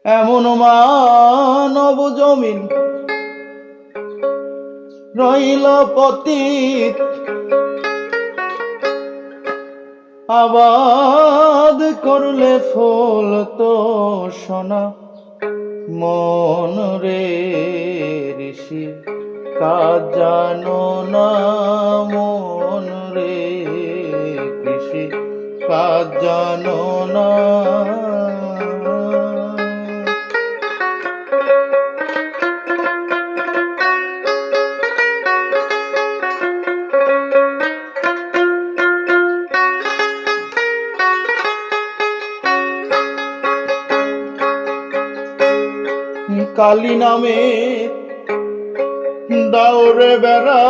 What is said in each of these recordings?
এমন মানব জমিন রইল পতিত, আবাদ করলে ফুল তো সোনা। মন রে ঋষি কাজ জানো না, মন রে কৃষি কাজ জানো না। কালী নামে দাউরে বেড়া,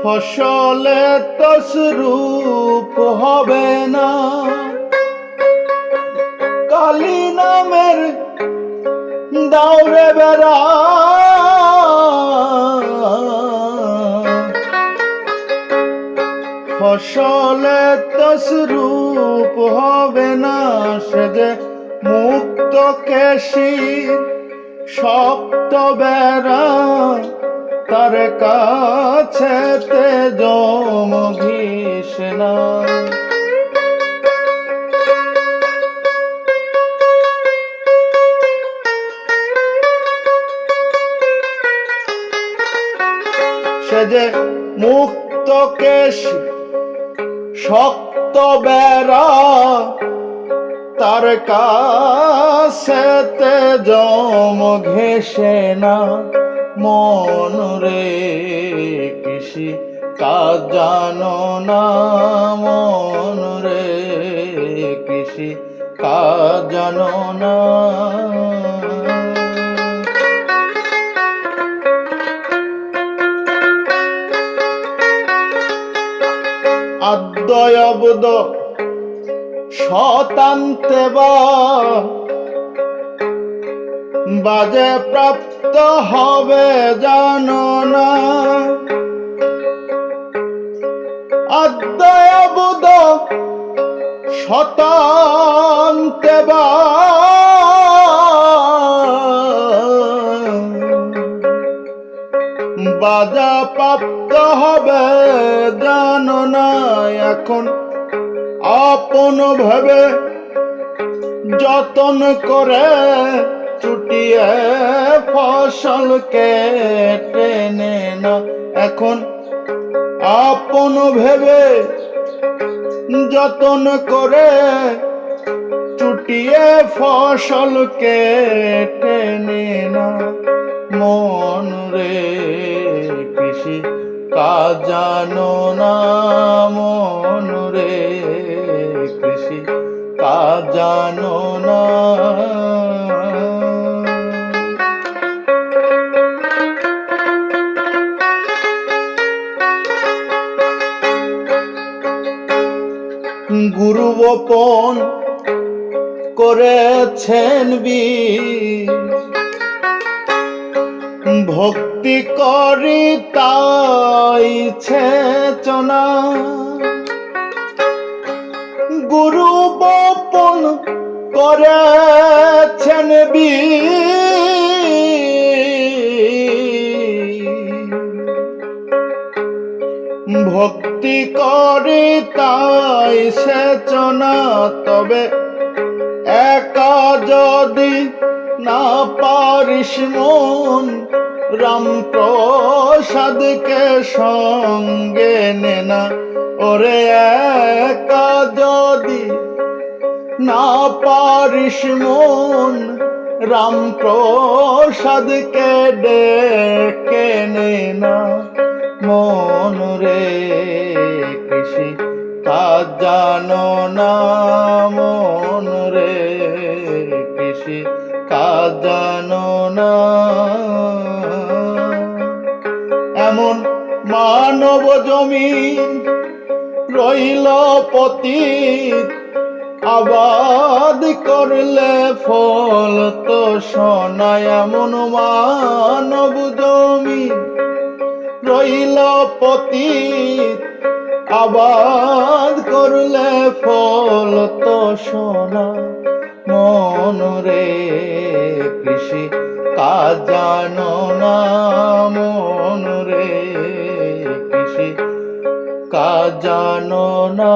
ফসলে তসরূপ হবে না। কালী নামের দাউরে বেড়া, ফসলে তসরূপ হবে না। সে যে মুক্ত কেশী শক্ত বেড়া, তার কাছেতে জম ঘিসে না। সে যে মুক্ত কেশী শক্ত বেড়া, তার কাছেতে জম ঘেষে না। মন রে কৃষি কাজ জানো না, মন রে কৃষি কাজ জানো না। আদ্যয়বদ শতান্তে বাজে প্রাপ্ত হবে জানো না। আদ্যয়বদ শতান্তে বাজা প্রাপ্ত হবে জানো না। এখন আপন ভাবে যতন করে চুটিয়ে ফসল কেটে নে না। এখন আপন ভেবে যতন করে চুটিয়ে ফসল কেটে নে না। মন রে কৃষি কাজ জানো না, মন রে কৃষি কাজ জানো না। গুরু বপন করেছেন বীর, ভক্তি করি তাই চেতনা। গুরু বপন করেছেন বীর, ভক্তি করি তাই চেতনা। তবে একা যদি না পারিস মন, রাম প্রসাদকে সঙ্গে নে না। ওরে একা যদি না পারিস মন, রাম প্রসাদকে ডেকে নে না। মন রে কৃষি কাজ জানো না, মন রে কৃষি কাজ জানো না। এমন মানব জমিন রইল পতিত, আবাদ করলে ফল তো সোনা। এমন মানব জমিন রইল পতিত, আবাদ করলে ফল তো সোনা। মন রে, কৃষি কাজ জানো না মন রে, কৃষি কাজ জানো না।